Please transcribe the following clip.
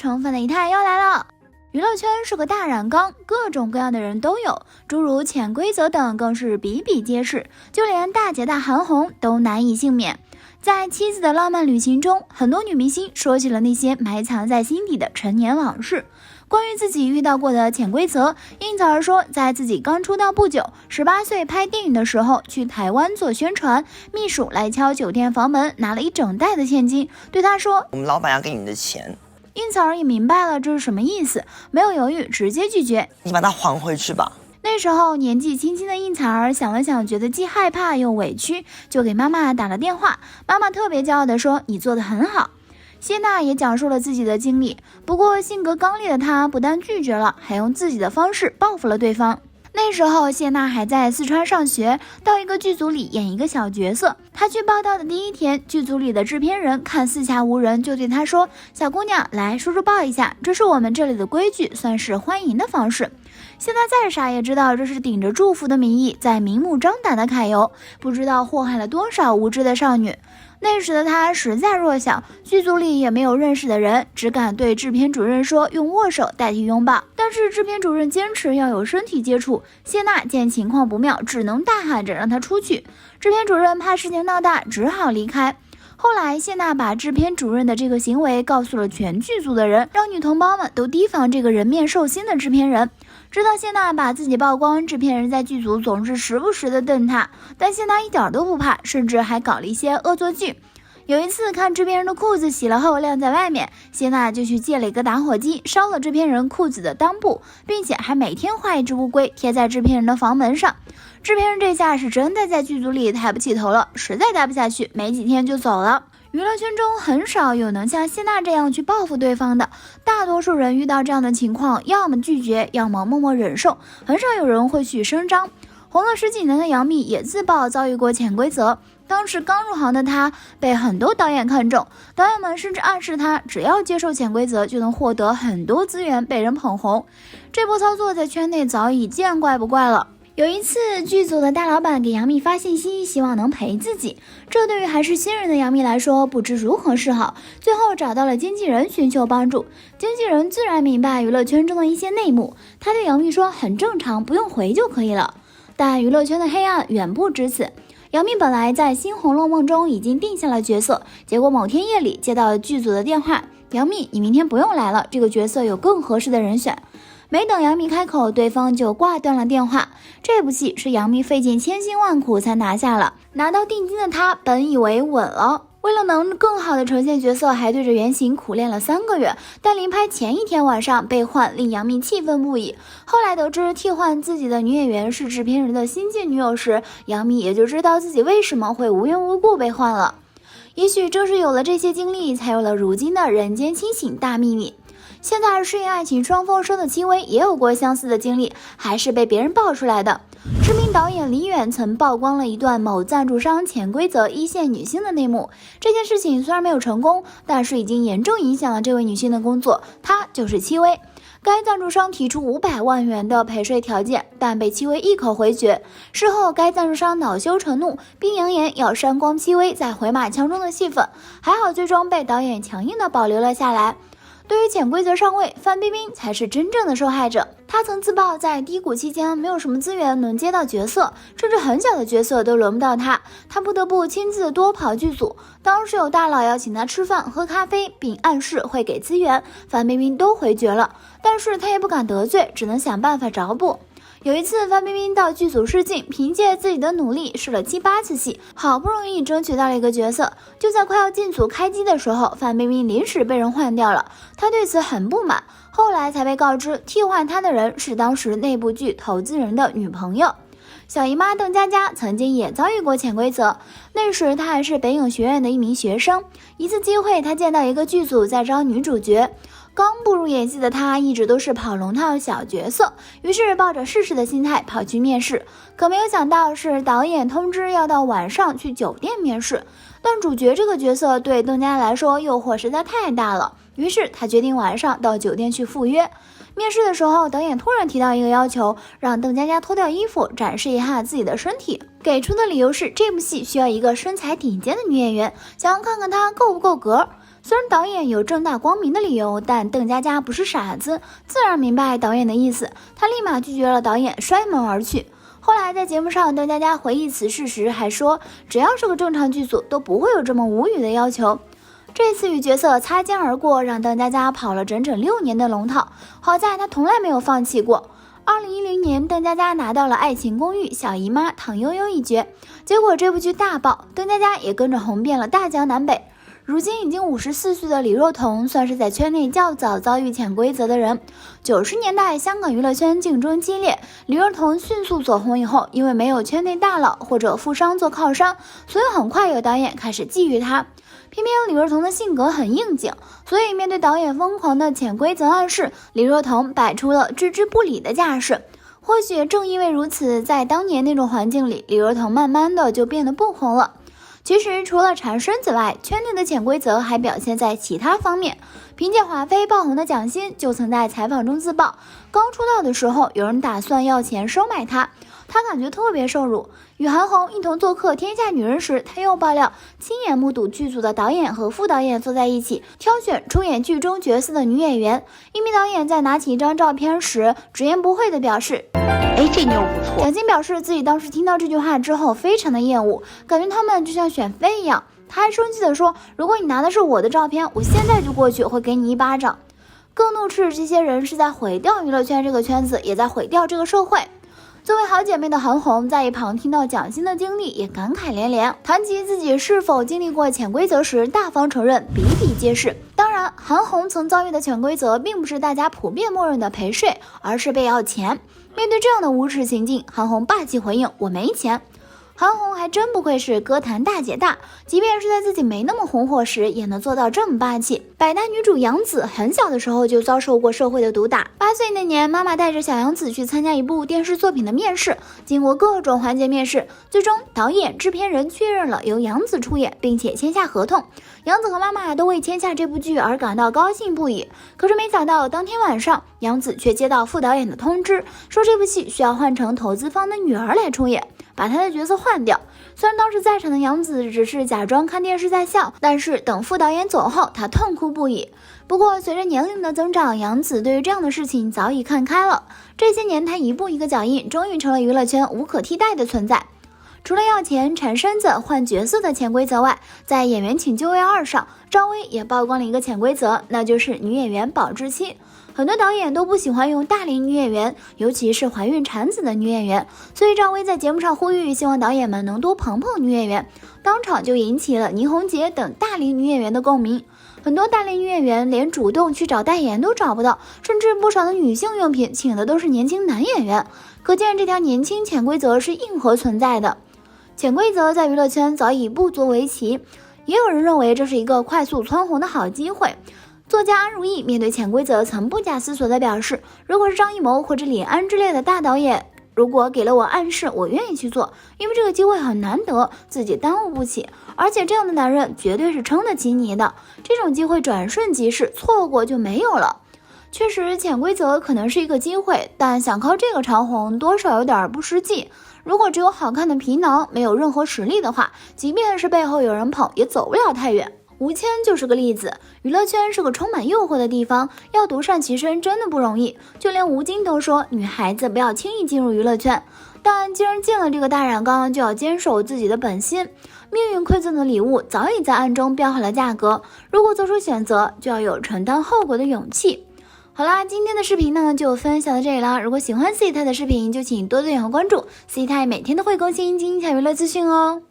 成分的一态又来了。娱乐圈是个大染缸，各种各样的人都有，诸如潜规则等更是比比皆是，就连大姐大韩红都难以幸免。在妻子的浪漫旅行中，很多女明星说起了那些埋藏在心底的陈年往事。关于自己遇到过的潜规则，应采儿说，在自己刚出道不久，18岁拍电影的时候，去台湾做宣传，秘书来敲酒店房门，拿了一整袋的现金，对他说：“我们老板要给你的钱。”应采儿也明白了这是什么意思，没有犹豫，直接拒绝：“你把它还回去吧。”那时候年纪轻轻的应采儿想了想，觉得既害怕又委屈，就给妈妈打了电话。妈妈特别骄傲地说：“你做得很好。”谢娜也讲述了自己的经历，不过性格刚烈的她不但拒绝了，还用自己的方式报复了对方。那时候谢娜还在四川上学，到一个剧组里演一个小角色。她去报道的第一天，剧组里的制片人看四下无人，就对她说：“小姑娘，来，叔叔抱一下，这是我们这里的规矩，算是欢迎的方式。”谢娜再傻也知道这是顶着祝福的名义在明目张胆的揩油，不知道祸害了多少无知的少女。那时的她实在弱小，剧组里也没有认识的人，只敢对制片主任说用握手代替拥抱。但是制片主任坚持要有身体接触，谢娜见情况不妙，只能大喊着让他出去。制片主任怕事情闹大，只好离开。后来谢娜把制片主任的这个行为告诉了全剧组的人，让女同胞们都提防这个人面兽心的制片人。直到谢娜把自己曝光，制片人在剧组总是时不时的瞪她，但谢娜一点都不怕，甚至还搞了一些恶作剧。有一次看制片人的裤子洗了后晾在外面，谢娜就去借了一个打火机，烧了制片人裤子的裆部，并且还每天画一只乌龟贴在制片人的房门上。制片人这下是真的在剧组里抬不起头了，实在待不下去，没几天就走了。娱乐圈中很少有能像谢娜这样去报复对方的，大多数人遇到这样的情况，要么拒绝，要么默默忍受，很少有人会去声张。红了10几年的杨幂也自曝遭遇过潜规则，当时刚入行的她被很多导演看中，导演们甚至暗示她只要接受潜规则就能获得很多资源，被人捧红。这波操作在圈内早已见怪不怪了。有一次剧组的大老板给杨幂发信息，希望能陪自己，这对于还是新人的杨幂来说不知如何是好，最后找到了经纪人寻求帮助。经纪人自然明白娱乐圈中的一些内幕，他对杨幂说很正常，不用回就可以了。但娱乐圈的黑暗远不止此，杨幂本来在新红楼梦中已经定下了角色，结果某天夜里接到了剧组的电话，杨幂你明天不用来了，这个角色有更合适的人选。没等杨幂开口，对方就挂断了电话。这部戏是杨幂费尽千辛万苦才拿下了，拿到定金的她本以为稳了，为了能更好的呈现角色，还对着原型苦练了3个月，但临拍前一天晚上被换，令杨幂气愤不已。后来得知替换自己的女演员是制片人的新晋女友时，杨幂也就知道自己为什么会无缘无故被换了。也许正是有了这些经历，才有了如今的人间清醒大秘密。现在饰演爱情双丰收的戚薇也有过相似的经历，还是被别人爆出来的。知名导演李远曾曝光了一段某赞助商潜规则一线女星的内幕。这件事情虽然没有成功，但是已经严重影响了这位女星的工作，她就是戚薇。该赞助商提出500万元的陪睡条件，但被戚薇一口回绝。事后该赞助商恼羞成怒，并扬言要删光戚薇在回马枪中的戏份，还好最终被导演强硬的保留了下来。对于潜规则上位，范冰冰才是真正的受害者。她曾自曝在低谷期间没有什么资源能接到角色，甚至很小的角色都轮不到她，她不得不亲自多跑剧组。当时有大佬邀请她吃饭喝咖啡，并暗示会给资源，范冰冰都回绝了，但是她也不敢得罪，只能想办法找补。有一次范冰冰到剧组试镜，凭借自己的努力试了7、8次戏，好不容易争取到了一个角色。就在快要进组开机的时候，范冰冰临时被人换掉了，她对此很不满，后来才被告知替换她的人是当时那部剧投资人的女朋友。小姨妈邓家佳曾经也遭遇过潜规则，那时她还是北影学院的一名学生。一次机会，她见到一个剧组在招女主角，刚步入演戏的她一直都是跑龙套小角色，于是抱着试试的心态跑去面试。可没有想到是导演通知要到晚上去酒店面试，但主角这个角色对邓家来说诱惑实在太大了，于是她决定晚上到酒店去赴约。面试的时候，导演突然提到一个要求，让邓家佳脱掉衣服展示一下自己的身体，给出的理由是这部戏需要一个身材顶尖的女演员，想要看看她够不够格。虽然导演有正大光明的理由，但邓家佳不是傻子，自然明白导演的意思，他立马拒绝了导演，摔门而去。后来在节目上，邓家佳回忆此事时还说，只要是个正常剧组都不会有这么无语的要求。这次与角色擦肩而过，让邓家佳跑了整整6年的龙套，好在他从来没有放弃过。2010年，邓家佳拿到了《爱情公寓》小姨妈唐悠悠一角，结果这部剧大爆，邓家佳也跟着红遍了大江南北。如今已经54岁的李若彤，算是在圈内较早遭遇潜规则的人。90年代香港娱乐圈竞争激烈，李若彤迅速走红以后，因为没有圈内大佬或者富商做靠山，所以很快有导演开始觊觎她。偏偏李若彤的性格很应景，所以面对导演疯狂的潜规则暗示，李若彤摆出了置之不理的架势。或许正因为如此，在当年那种环境里，李若彤慢慢的就变得不红了。其实除了缠身子外，圈内的潜规则还表现在其他方面。凭借华妃爆红的蒋欣就曾在采访中自曝，刚出道的时候有人打算要钱收买她，她感觉特别受辱。与韩红一同做客《天下女人》时，她又爆料亲眼目睹剧组的导演和副导演坐在一起挑选出演剧中角色的女演员。一名导演在拿起一张照片时，直言不讳地表示，这妞不错。蒋欣表示自己当时听到这句话之后非常的厌恶，感觉他们就像选妃一样。他还生气地说，如果你拿的是我的照片，我现在就过去会给你一巴掌。更怒斥这些人是在毁掉娱乐圈这个圈子，也在毁掉这个社会。作为好姐妹的韩红在一旁听到蒋欣的经历也感慨连连，谈及自己是否经历过潜规则时大方承认比比皆是。当然，韩红曾遭遇的潜规则并不是大家普遍默认的陪睡，而是被要钱。面对这样的无耻行径，韩红霸气回应，我没钱。韩红还真不愧是歌坛大姐大，即便是在自己没那么红火时也能做到这么霸气。百搭女主杨紫很小的时候就遭受过社会的毒打，8岁那年，妈妈带着小杨紫去参加一部电视作品的面试，经过各种环节面试，最终导演制片人确认了由杨紫出演，并且签下合同。杨紫和妈妈都为签下这部剧而感到高兴不已，可是没想到当天晚上，杨紫却接到副导演的通知，说这部戏需要换成投资方的女儿来出演，把她的角色换掉。虽然当时在场的杨紫只是假装看电视在笑，但是等副导演走后，她痛哭不已。不过随着年龄的增长，杨紫对于这样的事情早已看开了。这些年她一步一个脚印，终于成了娱乐圈无可替代的存在。除了要钱、缠身子、换角色的潜规则外，在《演员请就位2》上，赵薇也曝光了一个潜规则，那就是女演员保质期。很多导演都不喜欢用大龄女演员，尤其是怀孕产子的女演员，所以赵薇在节目上呼吁，希望导演们能多捧捧女演员，当场就引起了倪虹洁等大龄女演员的共鸣。很多大龄女演员连主动去找代言都找不到，甚至不少的女性用品请的都是年轻男演员，可见这条年轻潜规则是硬核存在的。潜规则在娱乐圈早已不足为奇，也有人认为这是一个快速蹿红的好机会。作家安如意面对潜规则曾不假思索地表示，如果是张艺谋或者李安之类的大导演，如果给了我暗示，我愿意去做，因为这个机会很难得，自己耽误不起，而且这样的男人绝对是撑得起你的，这种机会转瞬即逝，错过就没有了。确实潜规则可能是一个机会，但想靠这个长红多少有点不实际。如果只有好看的皮囊，没有任何实力的话，即便是背后有人捧，也走不了太远。吴谦就是个例子，娱乐圈是个充满诱惑的地方，要独善其身真的不容易。就连吴京都说，女孩子不要轻易进入娱乐圈。但既然进了这个大染缸，就要坚守自己的本心。命运馈赠的礼物早已在暗中标好了价格，如果做出选择，就要有承担后果的勇气。好啦，今天的视频呢就分享到这里啦。如果喜欢 C 太的视频，就请多多点和关注， C 太每天都会更新精彩娱乐资讯哦。